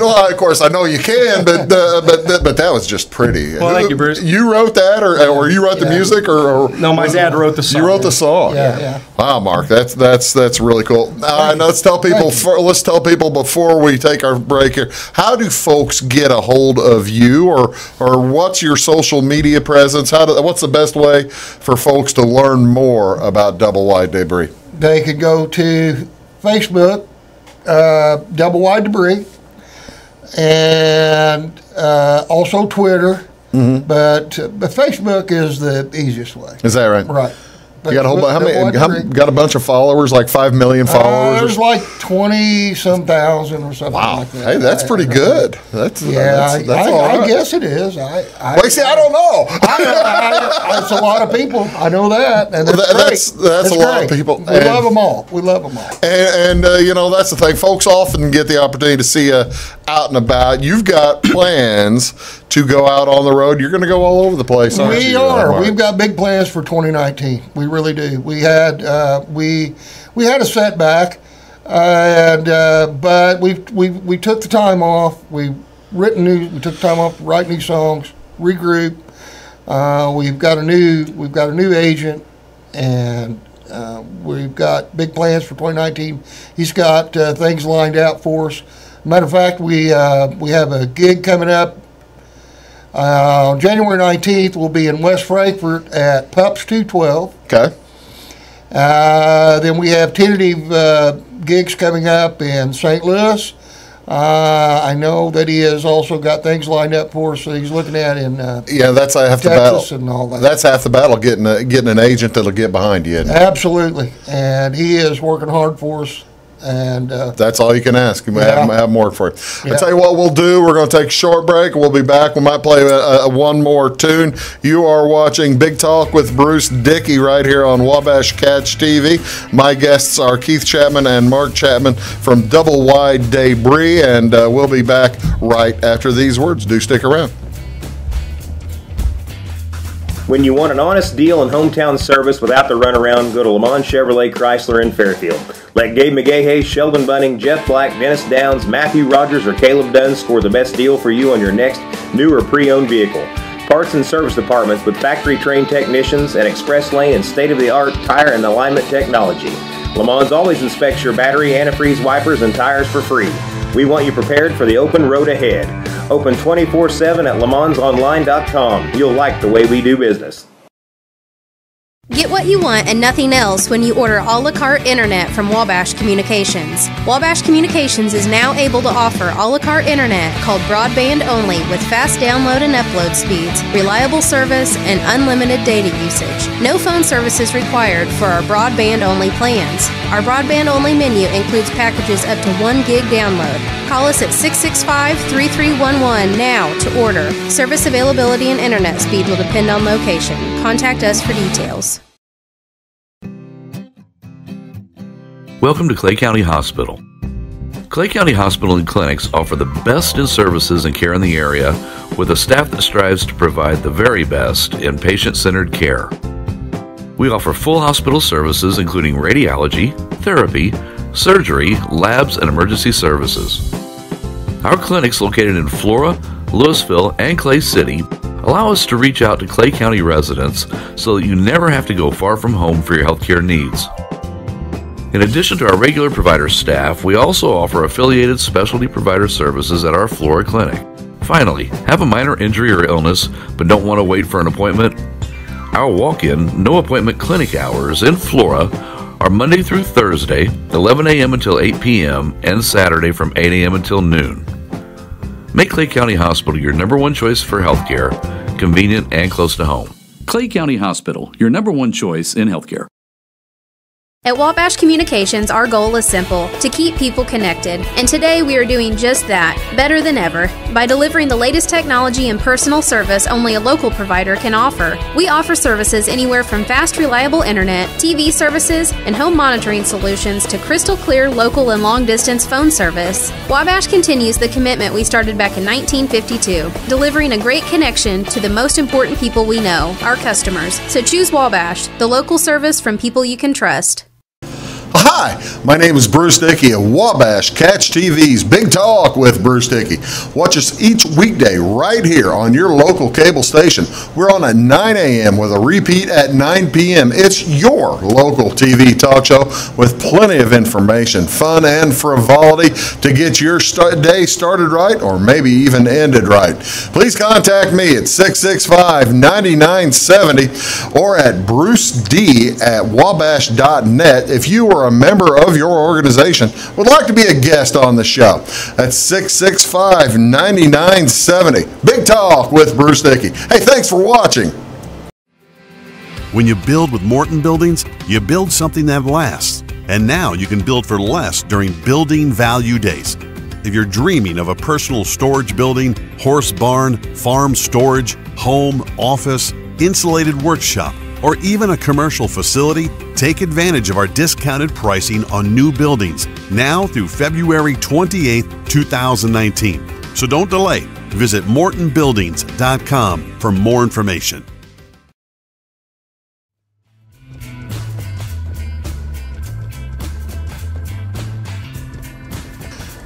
well, of course, I know you can, but that was just pretty. Well, thank you, Bruce. You wrote that, or you wrote the music, or no? My dad wrote the song. You wrote the song. Yeah. Wow, Mark, that's really cool. Let's tell people before we take our break here. How do folks get a hold of you, or what's your social media presence? What's the best way for folks to learn more about Doublewide Debris? They could go to Facebook, Doublewide Debris, and also Twitter. Mm-hmm. But Facebook is the easiest way. Is that right? Right. You got a whole got a bunch of followers, like 5 million followers. There's like 20-some thousand or something like that. Hey, that's pretty good. That's all right. I guess it is. I don't know. It's a lot of people. I know that, and that's a lot of people. We love them all. We love them all. And you know, that's the thing. Folks often get the opportunity to see you out and about. You've got plans to go out on the road. You're going to go all over the place, aren't you? We are. We've got big plans for 2019. We really do. We had we had a setback, but we took the time off. We took time off to write new songs, regroup. We've got a new agent, and we've got big plans for 2019. He's got things lined out for us. Matter of fact, we have a gig coming up. On January 19th, we'll be in West Frankfort at Pups 212. Okay. Then we have tentative gigs coming up in St. Louis. I know that he has also got things lined up for us that he's looking at in that's half the battle. And all that. That's half the battle, getting an agent that'll get behind you. Absolutely. And he is working hard for us. And that's all you can ask. Have them work for you. I'll tell you what we'll do. We're going to take a short break. We'll be back. We might play one more tune. You are watching Big Talk with Bruce Dickey right here on Wabash Catch TV. My guests are Keith Chapman and Mark Chapman from Doublewide Debris, and we'll be back right after these words. Do stick around. When you want an honest deal and hometown service without the runaround, go to Lamont Chevrolet Chrysler in Fairfield. Let Gabe McGahey, Sheldon Bunning, Jeff Black, Dennis Downs, Matthew Rogers, or Caleb Dunn score the best deal for you on your next new or pre-owned vehicle. Parts and service departments with factory-trained technicians and express lane and state-of-the-art tire and alignment technology. Lamont always inspects your battery, antifreeze, wipers, and tires for free. We want you prepared for the open road ahead. Open 24/7 at LeMansOnline.com. You'll like the way we do business. Get what you want and nothing else when you order a la carte internet from Wabash Communications. Wabash Communications is now able to offer a la carte internet called broadband only with fast download and upload speeds, reliable service, and unlimited data usage. No phone service is required for our broadband only plans. Our broadband only menu includes packages up to 1 gig download. Call us at 665-3311 now to order. Service availability and internet speed will depend on location. Contact us for details. Welcome to Clay County Hospital. Clay County Hospital and Clinics offer the best in services and care in the area with a staff that strives to provide the very best in patient-centered care. We offer full hospital services including radiology, therapy, surgery, labs, and emergency services. Our clinics located in Flora, Louisville, and Clay City allow us to reach out to Clay County residents so that you never have to go far from home for your healthcare needs. In addition to our regular provider staff, we also offer affiliated specialty provider services at our Flora clinic. Finally, have a minor injury or illness but don't want to wait for an appointment? Our walk-in, no-appointment clinic hours in Flora are Monday through Thursday, 11 a.m. until 8 p.m., and Saturday from 8 a.m. until noon. Make Clay County Hospital your #1 choice for healthcare, convenient and close to home. Clay County Hospital, your #1 choice in healthcare. At Wabash Communications, our goal is simple: to keep people connected. And today we are doing just that, better than ever, by delivering the latest technology and personal service only a local provider can offer. We offer services anywhere from fast, reliable internet, TV services, and home monitoring solutions to crystal clear local and long-distance phone service. Wabash continues the commitment we started back in 1952, delivering a great connection to the most important people we know, our customers. So choose Wabash, the local service from people you can trust. Hi, my name is Bruce Dickey of Wabash Catch TV's Big Talk with Bruce Dickey. Watch us each weekday right here on your local cable station. We're on at 9 a.m. with a repeat at 9 p.m. It's your local TV talk show with plenty of information, fun, and frivolity to get your day started right or maybe even ended right. Please contact me at 665-9970 or at bruced@wabash.net if you are a member of your organization would like to be a guest on the show. That's 665-9970. Big Talk with Bruce Dickey. Hey, thanks for watching. When you build with Morton Buildings, you build something that lasts. And now you can build for less during Building Value Days. If you're dreaming of a personal storage building, horse barn, farm storage, home, office, insulated workshop, or even a commercial facility, take advantage of our discounted pricing on new buildings now through February 28, 2019. So don't delay. Visit mortonbuildings.com for more information.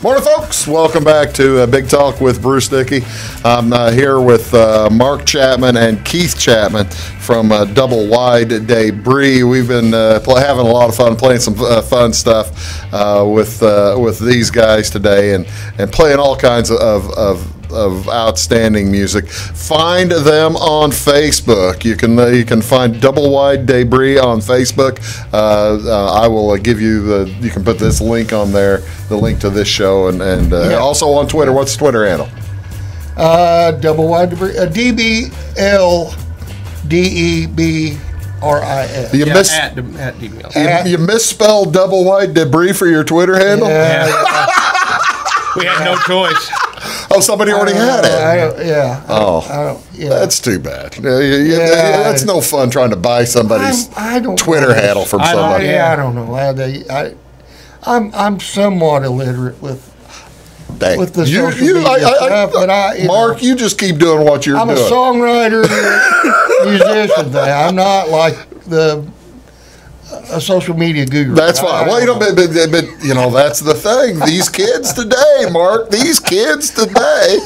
Morning, folks. Welcome back to Big Talk with Bruce Dickey. I'm here with Mark Chapman and Keith Chapman from Doublewide Debris. We've been having a lot of fun playing some fun stuff with these guys today and playing all kinds of outstanding music. Find them on Facebook. You can find Doublewide Debris on Facebook. I will give you you can put this link on there, the link to this show, and also on Twitter. What's the Twitter handle? Doublewide Debris, DBLDEBRIS. At DBL. You misspelled Doublewide Debris for your Twitter handle? Yeah. We had no choice. Oh, somebody already had it. Yeah. That's too bad. That's no fun trying to buy somebody's Twitter handle from somebody. I don't know. I'm somewhat illiterate with the social media stuff, but Mark, you just keep doing what you're doing. I'm a songwriter, musician. I'm not like a social media guru. That's fine. Well, but that's the thing. These kids today, Mark. These kids today,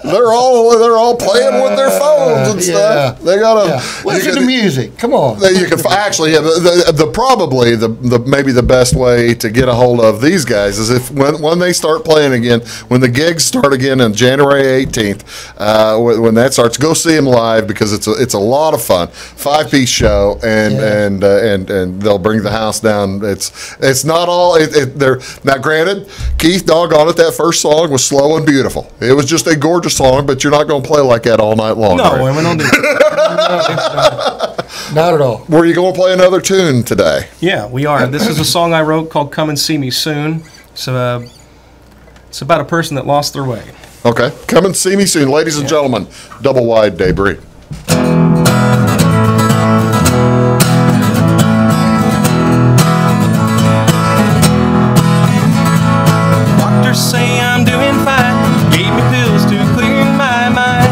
they're all playing with their phones and stuff. They gotta listen to music. Come on. You can actually maybe the best way to get a hold of these guys is if when they start playing again, when the gigs start again on January 18th, when that starts, go see them live because it's a lot of fun. 5-piece show and they'll bring the house down. It's not all. They're now granted. Keith, doggone it, that first song was slow and beautiful. It was just a gorgeous song, but you're not going to play like that all night long. No, we don't do that. Not at all. Were you going to play another tune today? Yeah, we are. This is a song I wrote called "Come and See Me Soon." So it's about a person that lost their way. Okay, come and see me soon, ladies and gentlemen. Doublewide Debris. Say I'm doing fine, gave me pills to clear my mind.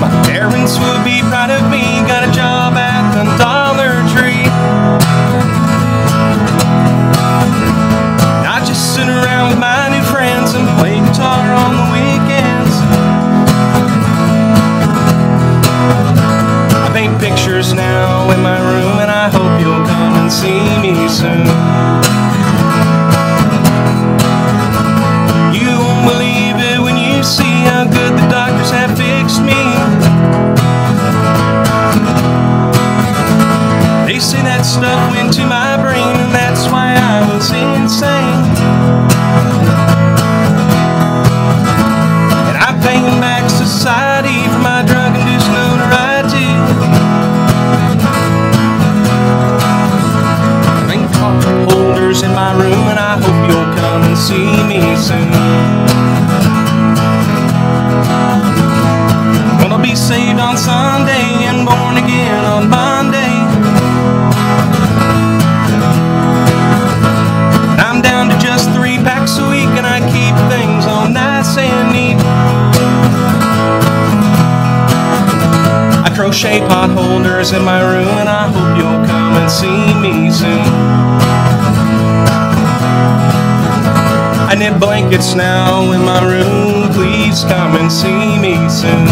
My parents would be proud of me, got a job at the Dollar Tree. I just sit around with my new friends and play guitar on the weekends. I paint pictures now in my room and I hope you'll come and see me soon. You won't believe it when you see how good the doctors have fixed me. They say that stuff went to my brain and that's why I was insane. And I'm paying back society for my drug-induced notoriety. see me soon. Gonna be saved on Sunday and born again on Monday. I'm down to just 3 packs a week and I keep things all nice and neat. I crochet pot holders in my room and I hope you'll come and see me soon. I knit blankets now in my room, please come and see me soon.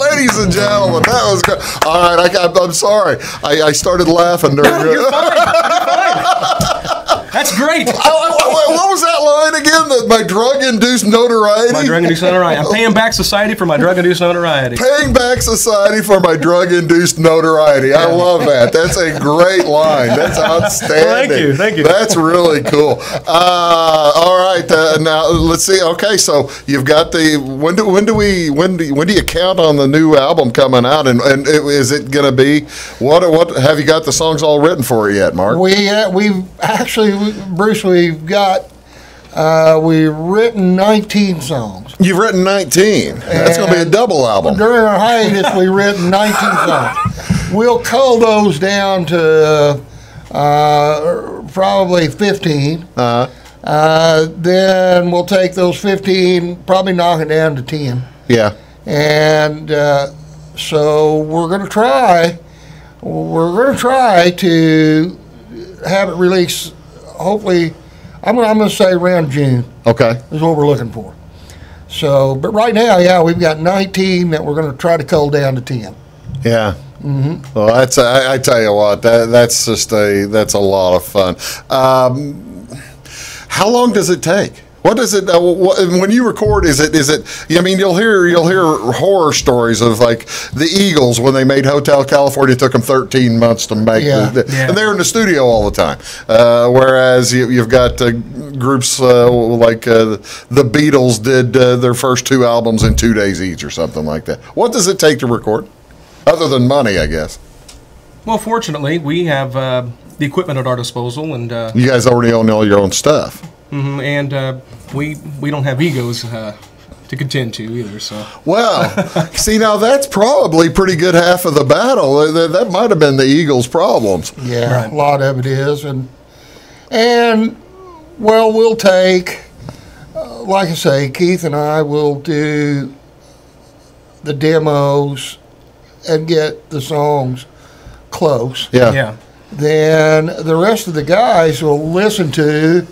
Ladies and gentlemen, that was good. All right, I'm sorry. I started laughing during No, you're fine. You're fine. That's great. What was that line again? My drug-induced notoriety? My drug-induced notoriety. I'm paying back society for my drug-induced notoriety. Paying back society for my drug-induced notoriety. I love that. That's a great line. That's outstanding. Thank you. Thank you. That's really cool. All right. Now let's see. Okay, so you've got the when do you count on the new album coming out? And is it going to be what have you got the songs all written for it yet, Mark? We've actually, Bruce, we've written 19 songs. You've written 19. That's going to be a double album. During our hiatus, we've written 19 songs. We'll cull those down to probably 15. Then we'll take those 15, probably knock it down to 10. Yeah. And so we're going to try. We're going to try to have it released. Hopefully, I'm going to say around June. Okay. Is what we're looking for. So, but right now, yeah, we've got 19 that we're going to try to cull down to 10. Yeah. Mm-hmm. Well, that's I tell you what, that's a lot of fun. How long does it take? What does it when you record? Is it? I mean, you'll hear horror stories of like the Eagles when they made Hotel California. It took them 13 months to make, and they're in the studio all the time. Whereas you've got groups like the Beatles did their first 2 albums in 2 days each or something like that. What does it take to record, other than money, I guess? Well, fortunately, we have the equipment at our disposal, and you guys already own all your own stuff. Mm-hmm, and we don't have egos to contend to either. So well, see, now that's probably pretty good half of the battle. That might have been the Eagles' problems. Yeah, right. A lot of it is, and well, we'll take, like I say, Keith and I will do the demos and get the songs close. Yeah. Then the rest of the guys will listen to.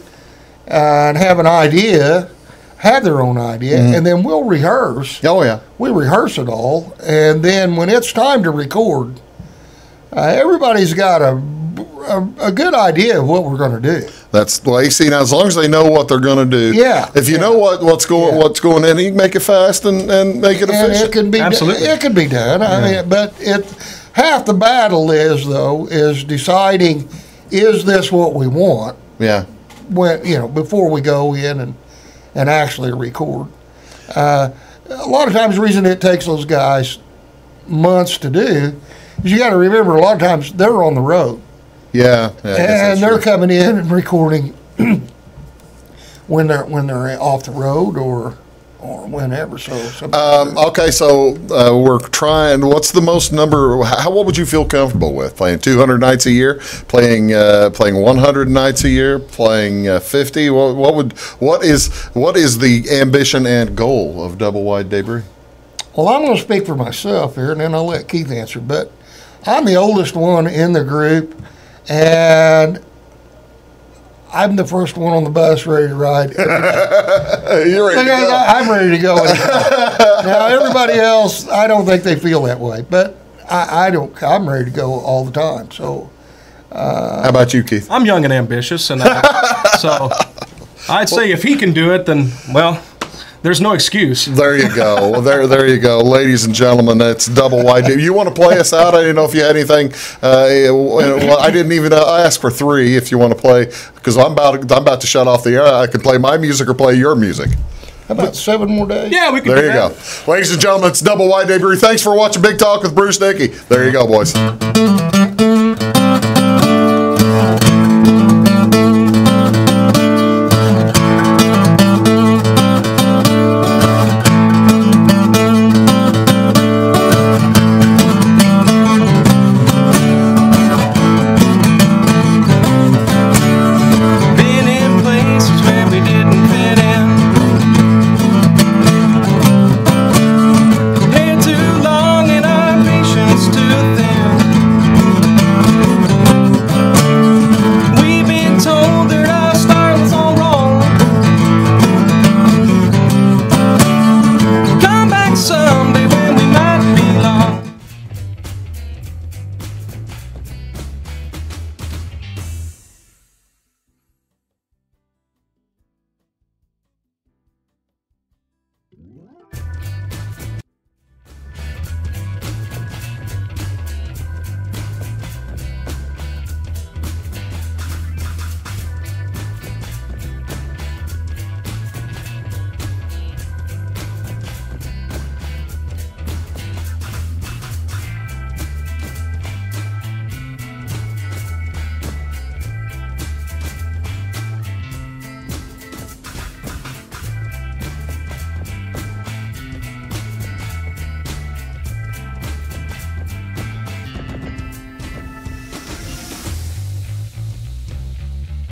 And have an idea, have their own idea, and then we'll rehearse. Oh, yeah. We rehearse it all, and then when it's time to record, everybody's got a good idea of what we're going to do. That's well, you see, now as long as they know what they're going to do. Yeah. If you know what's going in, you can make it fast and make it efficient. It can be absolutely. It can be done. I mean, but half the battle is deciding, is this what we want? Yeah. When before we go in and actually record. A lot of times the reason it takes those guys months to do is you got to remember a lot of times they're on the road. Yeah. And they're coming in and recording when they're off the road or whenever. So okay, so we're trying. What's the most number? What would you feel comfortable with? Playing 200 nights a year, playing 100 nights a year, playing 50. What is the ambition and goal of Doublewide Debris? Well, I'm going to speak for myself here, and then I'll let Keith answer. But I'm the oldest one in the group, and I'm the first one on the bus ready to ride. You're ready to go. I'm ready to go. Now, everybody else, I don't think they feel that way, but I don't. I'm ready to go all the time. So, how about you, Keith? I'm young and ambitious, and so I'd say if he can do it, then well, there's no excuse. There you go. Well, there you go, ladies and gentlemen. That's Doublewide. You want to play us out? I didn't know if you had anything. I didn't even ask for 3. If you want to play, because I'm about to shut off the air. I can play my music or play your music. How about 7 more days? Yeah, we can. There you go, ladies and gentlemen. It's Doublewide Debris. Thanks for watching Big Talk with Bruce Dickey. There you go, boys.